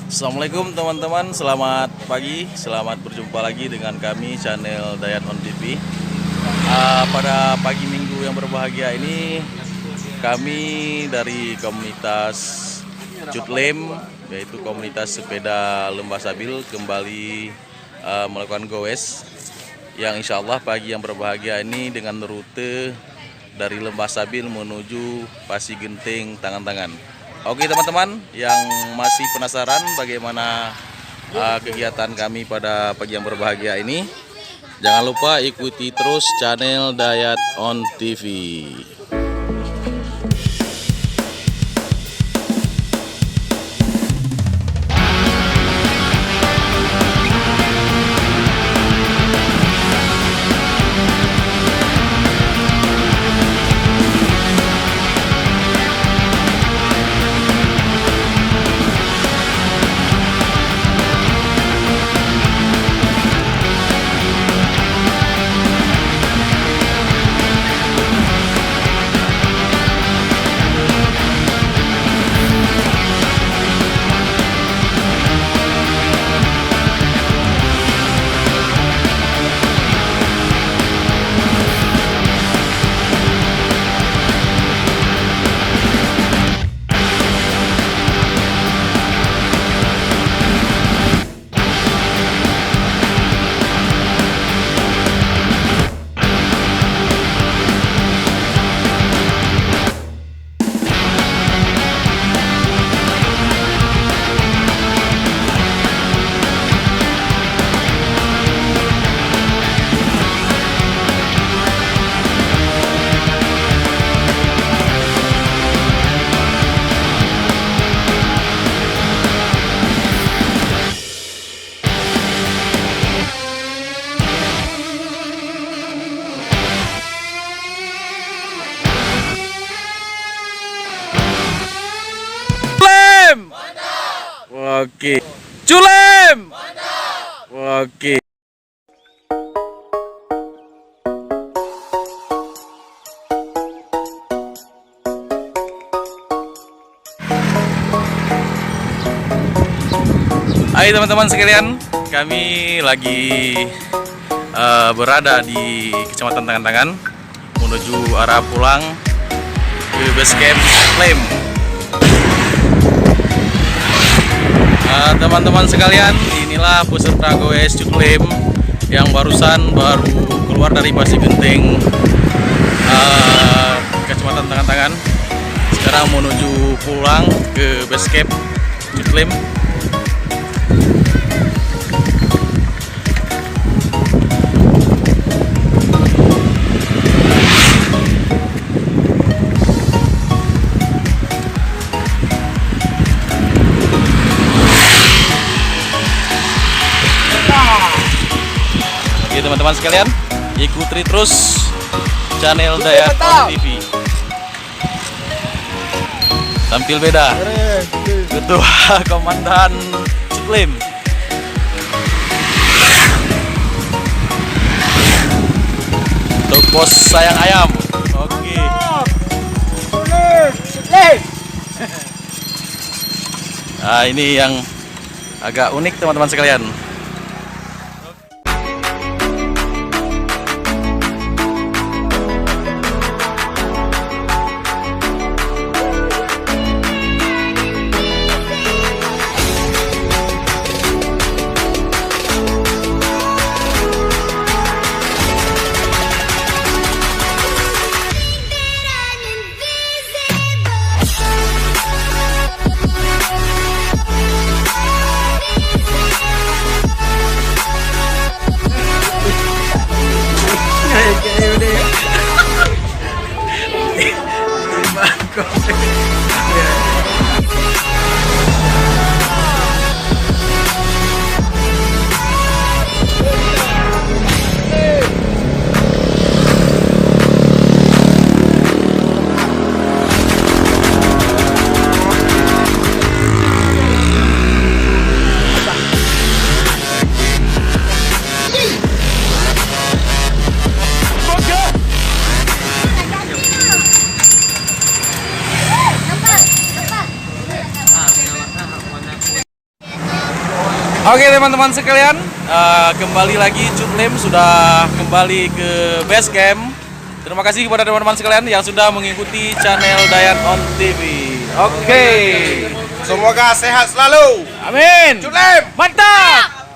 Assalamualaikum teman-teman, selamat pagi, selamat berjumpa lagi dengan kami channel Dayat On TV. Pada pagi minggu yang berbahagia ini, kami dari komunitas Cutlem, yaitu komunitas sepeda Lembah Sabil, kembali melakukan goes yang insya Allah pagi yang berbahagia ini dengan rute dari Lembah Sabil menuju Pasir Genting Tangan-Tangan. Oke teman-teman yang masih penasaran bagaimana kegiatan kami pada pagi yang berbahagia ini, jangan lupa ikuti terus channel Dayat On TV. Oke, Culem. Oke. Hai teman-teman sekalian, kami lagi berada di Kecamatan Tangan-Tangan menuju arah pulang ke base camp Cutlem. Teman-teman sekalian, inilah peserta goes Cutlem yang baru keluar dari Pasir Genting Kecamatan Tangan-Tangan, sekarang menuju pulang ke base camp Cutlem. Oke teman-teman sekalian, ikuti terus channel Dayat On TV. Tampil beda, Ketua Komandan Cutlem. Untuk bos sayang ayam. Oke. Nah ini yang agak unik teman-teman sekalian. Oke teman-teman sekalian, kembali lagi Cutlem sudah kembali ke base camp. Terima kasih kepada teman-teman sekalian yang sudah mengikuti channel Dayat on TV. Oke. Semoga sehat selalu. Amin. Cutlem. Mantap.